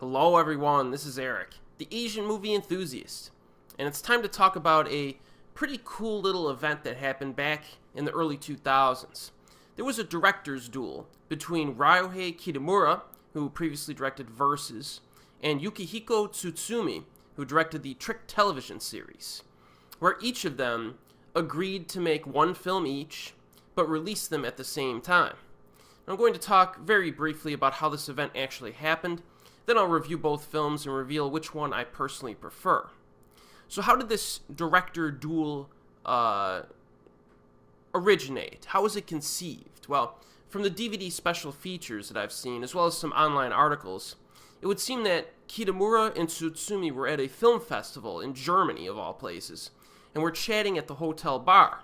Hello everyone, this is Erik, the Asian movie enthusiast, and it's time to talk about a pretty cool little event that happened back in the early 2000s. There was a director's duel between Ryuhei Kitamura, who previously directed Versus, and Yukihiko Tsutsumi, who directed the Trick television series, where each of them agreed to make one film each, but release them at the same time. I'm going to talk very briefly about how this event actually happened, then I'll review both films and reveal which one I personally prefer. So how did this director duel originate? How was it conceived? Well, from the DVD special features that I've seen, as well as some online articles, it would seem that Kitamura and Tsutsumi were at a film festival in Germany, of all places, and were chatting at the hotel bar.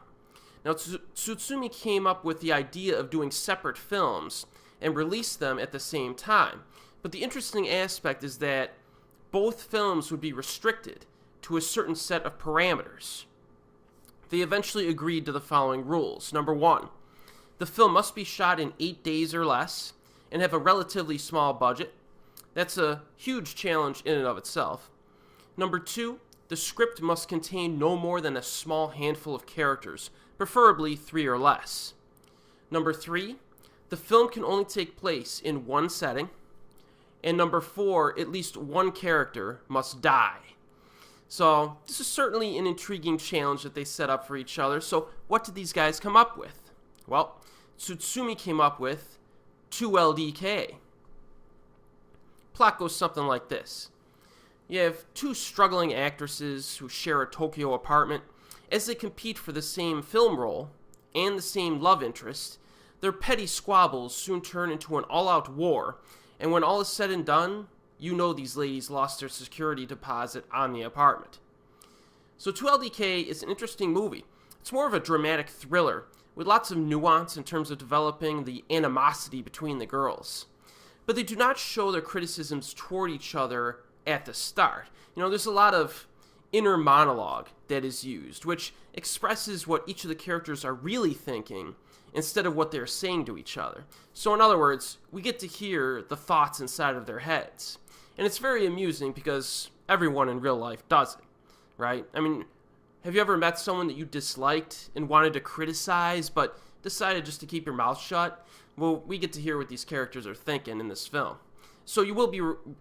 Now, Tsutsumi came up with the idea of doing separate films and release them at the same time. But the interesting aspect is that both films would be restricted to a certain set of parameters. They eventually agreed to the following rules. Number one, the film must be shot in 8 days or less and have a relatively small budget. That's a huge challenge in and of itself. Number two, the script must contain no more than a small handful of characters, preferably 3 or less. Number three, the film can only take place in one setting. And number four, at least one character must die. So this is certainly an intriguing challenge that they set up for each other. So what did these guys come up with? Well, Tsutsumi came up with 2LDK. Plot goes something like this. You have two struggling actresses who share a Tokyo apartment. As they compete for the same film role and the same love interest, their petty squabbles soon turn into an all-out war. And when all is said and done, you know these ladies lost their security deposit on the apartment. So 2LDK is an interesting movie. It's more of a dramatic thriller with lots of nuance in terms of developing the animosity between the girls. But they do not show their criticisms toward each other at the start. You know, there's a lot of inner monologue that is used, which expresses what each of the characters are really thinking instead of what they're saying to each other. So in other words, we get to hear the thoughts inside of their heads. And it's very amusing because everyone in real life does it, right? I mean, have you ever met someone that you disliked and wanted to criticize but decided just to keep your mouth shut? Well, we get to hear what these characters are thinking in this film. So you will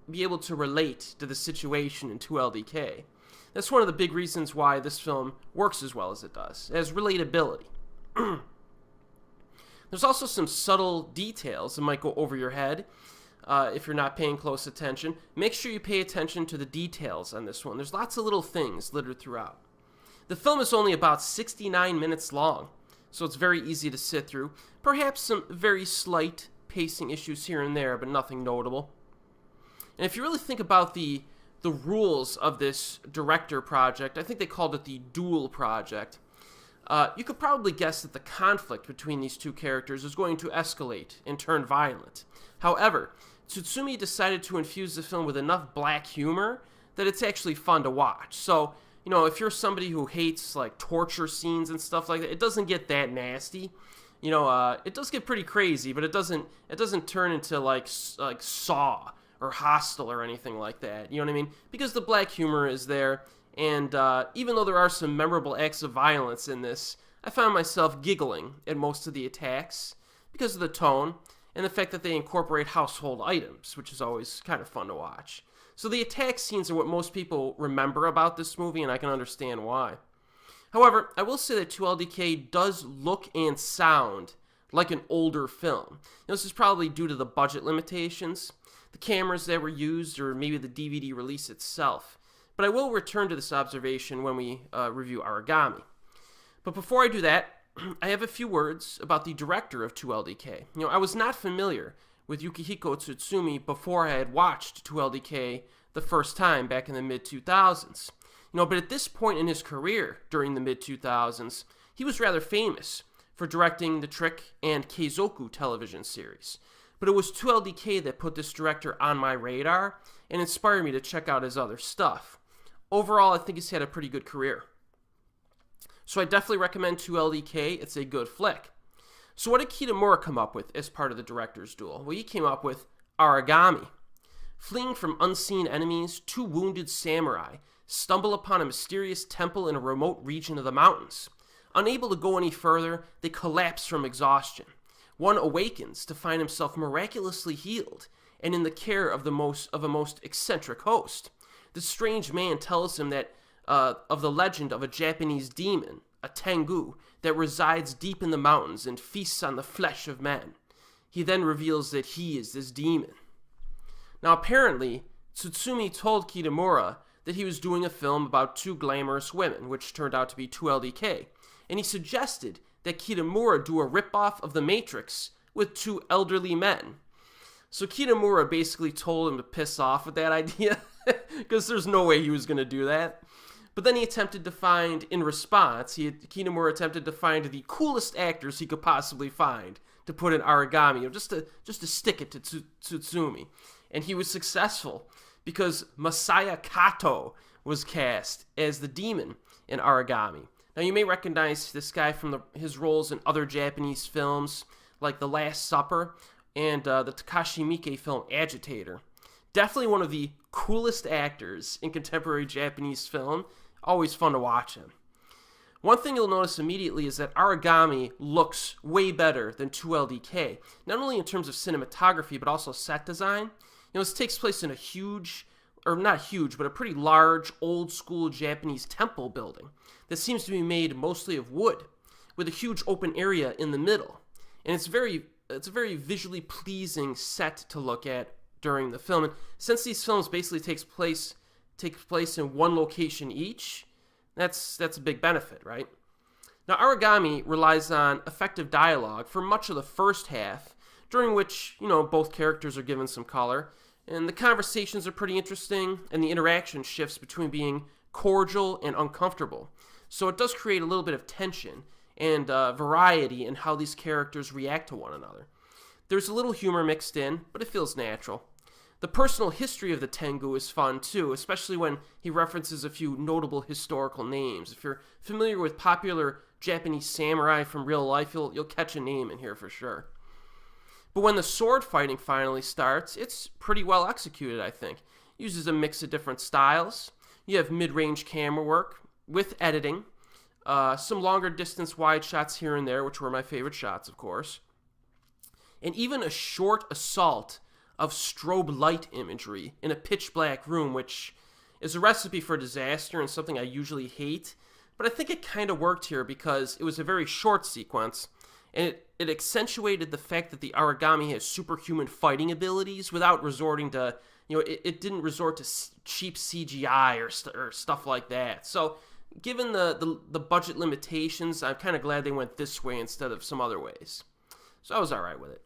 be able to relate to the situation in 2LDK. That's one of the big reasons why this film works as well as it does. It has relatability. There's also some subtle details that might go over your head if you're not paying close attention. Make sure you pay attention to the details on this one. There's lots of little things littered throughout. The film is only about 69 minutes long, so it's very easy to sit through. Perhaps some very slight pacing issues here and there, but nothing notable. And if you really think about the rules of this director project, I think they called it the Duel project. You could probably guess that the conflict between these two characters is going to escalate and turn violent. However, Tsutsumi decided to infuse the film with enough black humor that it's actually fun to watch. So, you know, if you're somebody who hates like torture scenes and stuff like that, it doesn't get that nasty. You know, it does get pretty crazy, but it doesn't turn into like Saw or Hostel or anything like that. You know what I mean? Because the black humor is there. And even though there are some memorable acts of violence in this, I found myself giggling at most of the attacks because of the tone and the fact that they incorporate household items, which is always kind of fun to watch. So the attack scenes are what most people remember about this movie, and I can understand why. However, I will say that 2LDK does look and sound like an older film. Now, this is probably due to the budget limitations, the cameras that were used, or maybe the DVD release itself. But I will return to this observation when we review Aragami. But before I do that, I have a few words about the director of 2LDK. You know, I was not familiar with Yukihiko Tsutsumi before I had watched 2LDK the first time back in the mid-2000s. You know, but at this point in his career during the mid-2000s, he was rather famous for directing the Trick and Keizoku television series. But it was 2LDK that put this director on my radar and inspired me to check out his other stuff. Overall, I think he's had a pretty good career. So I definitely recommend 2LDK. It's a good flick. So what did Kitamura come up with as part of the director's duel? Well, he came up with Aragami. Fleeing from unseen enemies, two wounded samurai stumble upon a mysterious temple in a remote region of the mountains. Unable to go any further, they collapse from exhaustion. One awakens to find himself miraculously healed and in the care of a most eccentric host. The strange man tells him that of the legend of a Japanese demon, a Tengu, that resides deep in the mountains and feasts on the flesh of men. He then reveals that he is this demon. Now apparently, Tsutsumi told Kitamura that he was doing a film about two glamorous women, which turned out to be two LDK, and he suggested that Kitamura do a ripoff of The Matrix with two elderly men. So Kitamura basically told him to piss off with that idea, because there's no way he was going to do that. But then he attempted to find, in response, Kitamura attempted to find the coolest actors he could possibly find to put in Aragami, just to stick it to Tsutsumi. And he was successful, because Masaya Kato was cast as the demon in Aragami. Now you may recognize this guy from his roles in other Japanese films, like The Last Supper, and the Takashi Miike film Agitator. Definitely one of the coolest actors in contemporary Japanese film. Always fun to watch him. One thing you'll notice immediately is that Aragami looks way better than 2LDK, not only in terms of cinematography, but also set design. This takes place in a huge, or not huge, but a pretty large, old-school Japanese temple building that seems to be made mostly of wood, with a huge open area in the middle. And it's a very visually pleasing set to look at during the film. And since these films basically take place in one location each, that's a big benefit, right? Now, Aragami relies on effective dialogue for much of the first half, during which, both characters are given some color, and the conversations are pretty interesting, and the interaction shifts between being cordial and uncomfortable. So it does create a little bit of tension and variety in how these characters react to one another. There's a little humor mixed in, but it feels natural. The personal history of the Tengu is fun too, especially when he references a few notable historical names. If you're familiar with popular Japanese samurai from real life, you'll catch a name in here for sure. But when the sword fighting finally starts, it's pretty well executed, I think. It uses a mix of different styles. You have mid-range camera work with editing, some longer distance wide shots here and there, which were my favorite shots, of course, and even a short assault of strobe light imagery in a pitch black room, which is a recipe for disaster and something I usually hate, but I think it kind of worked here because it was a very short sequence, and it accentuated the fact that the Aragami has superhuman fighting abilities without resorting to, it didn't resort to cheap CGI or stuff like that. So given the budget limitations, I'm kind of glad they went this way instead of some other ways. So I was alright with it.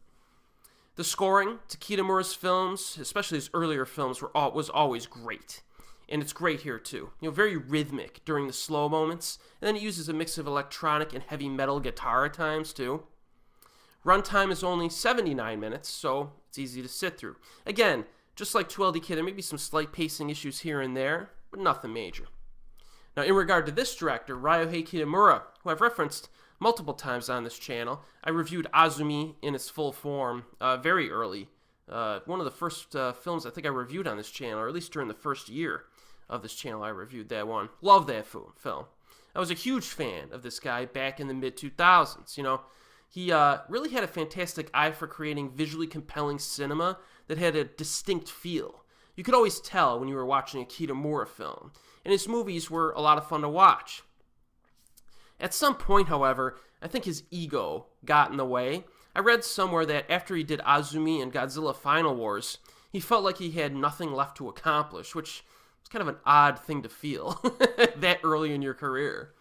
The scoring to Kitamura's films, especially his earlier films, was always great. And it's great here too. Very rhythmic during the slow moments. And then it uses a mix of electronic and heavy metal guitar at times too. Runtime is only 79 minutes, so it's easy to sit through. Again, just like 2LDK, there may be some slight pacing issues here and there, but nothing major. Now, in regard to this director, Ryuhei Kitamura, who I've referenced multiple times on this channel, I reviewed Azumi in its full form very early. One of the first films I think I reviewed on this channel, or at least during the first year of this channel, I reviewed that one. Love that film. I was a huge fan of this guy back in the mid-2000s. He really had a fantastic eye for creating visually compelling cinema that had a distinct feel. You could always tell when you were watching a Kitamura film, and his movies were a lot of fun to watch. At some point, however, I think his ego got in the way. I read somewhere that after he did Azumi and Godzilla Final Wars, he felt like he had nothing left to accomplish, which is kind of an odd thing to feel that early in your career.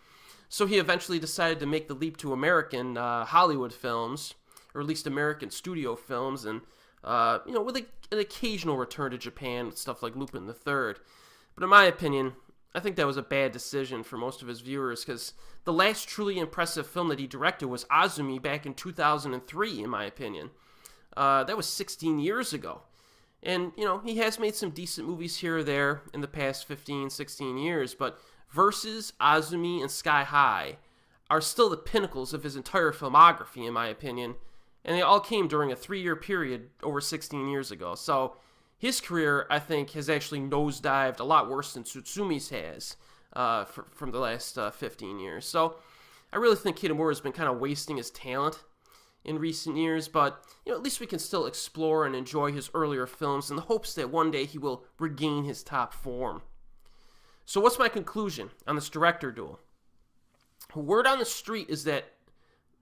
So he eventually decided to make the leap to American Hollywood films, or at least American studio films, and with an occasional return to Japan with stuff like Lupin the Third. But in my opinion, I think that was a bad decision for most of his viewers, because the last truly impressive film that he directed was Azumi back in 2003, in my opinion. That was 16 years ago. And, he has made some decent movies here or there in the past 15, 16 years, but Versus, Azumi, and Sky High are still the pinnacles of his entire filmography, in my opinion, and they all came during a 3-year period over 16 years ago. So his career, I think, has actually nosedived a lot worse than Tsutsumi's has from the last 15 years. So I really think Kitamura has been kind of wasting his talent in recent years, but at least we can still explore and enjoy his earlier films in the hopes that one day he will regain his top form. So what's my conclusion on this director duel? Word on the street is that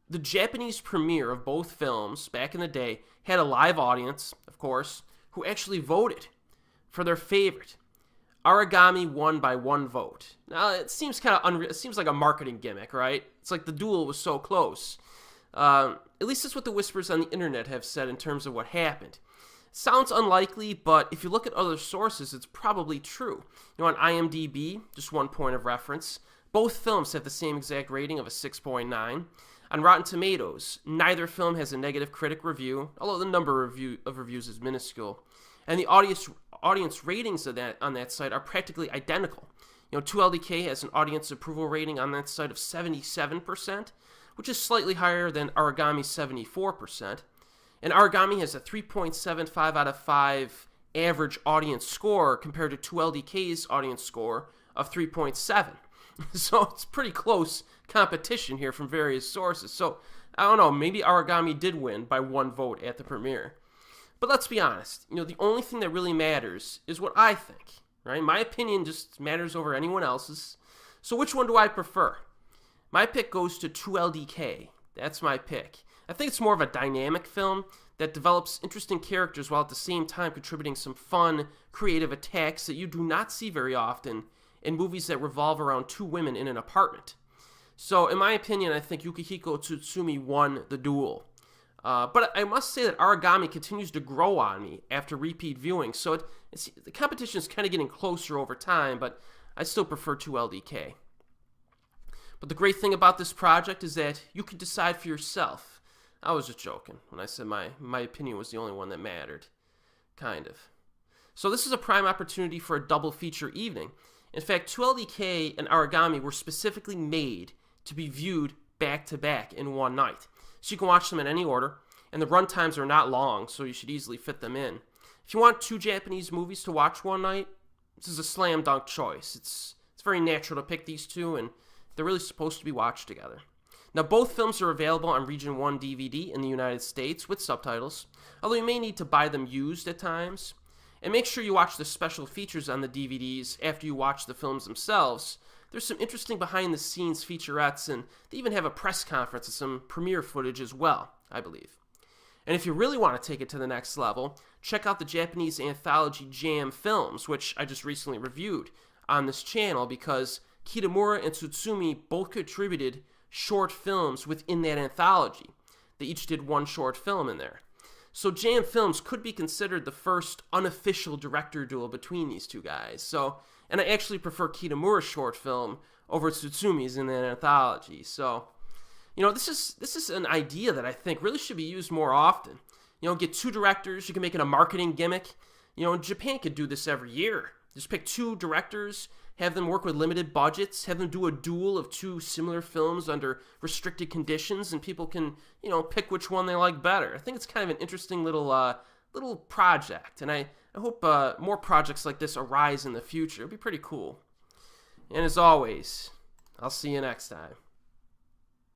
the Japanese premiere of both films back in the day had a live audience, of course, who actually voted for their favorite. Aragami won by 1 vote. Now, it seems kind of unreal. It seems like a marketing gimmick, right? It's like the duel was so close. At least that's what the whispers on the internet have said in terms of what happened. Sounds unlikely, but if you look at other sources, it's probably true. On IMDb, just one point of reference, both films have the same exact rating of a 6.9. On Rotten Tomatoes, neither film has a negative critic review, although the number of reviews is minuscule. And the audience ratings of on that site are practically identical. 2LDK has an audience approval rating on that site of 77%, which is slightly higher than Aragami's 74%. And Aragami has a 3.75 out of 5 average audience score compared to 2LDK's audience score of 3.7. So it's pretty close competition here from various sources. So I don't know, maybe Aragami did win by 1 vote at the premiere. But let's be honest, the only thing that really matters is what I think, right? My opinion just matters over anyone else's. So which one do I prefer? My pick goes to 2LDK. That's my pick. I think it's more of a dynamic film that develops interesting characters while at the same time contributing some fun, creative attacks that you do not see very often in movies that revolve around 2 women in an apartment. So in my opinion, I think Yukihiko Tsutsumi won the duel. But I must say that Aragami continues to grow on me after repeat viewing, so the competition is kind of getting closer over time, but I still prefer 2LDK. But the great thing about this project is that you can decide for yourself. I was just joking when I said my opinion was the only one that mattered. Kind of. So this is a prime opportunity for a double feature evening. In fact, 2LDK and Aragami were specifically made to be viewed back to back in one night. So you can watch them in any order, and the run times are not long, so you should easily fit them in. If you want 2 Japanese movies to watch one night, this is a slam dunk choice. It's very natural to pick these 2, and they're really supposed to be watched together. Now, both films are available on Region 1 DVD in the United States with subtitles, although you may need to buy them used at times. And make sure you watch the special features on the DVDs after you watch the films themselves. There's some interesting behind-the-scenes featurettes, and they even have a press conference and some premiere footage as well, I believe. And if you really want to take it to the next level, check out the Japanese anthology Jam Films, which I just recently reviewed on this channel because Kitamura and Tsutsumi both contributed short films within that anthology. They each did 1 short film in there. So Jam Films could be considered the first unofficial director duel between these 2 guys. And I actually prefer Kitamura's short film over Tsutsumi's in that anthology. So, this is an idea that I think really should be used more often. Get 2 directors, you can make it a marketing gimmick. Japan could do this every year. Just pick 2 directors, have them work with limited budgets, have them do a duel of 2 similar films under restricted conditions, and people can, pick which one they like better. I think it's kind of an interesting little project, and I hope more projects like this arise in the future. It'd be pretty cool. And as always, I'll see you next time.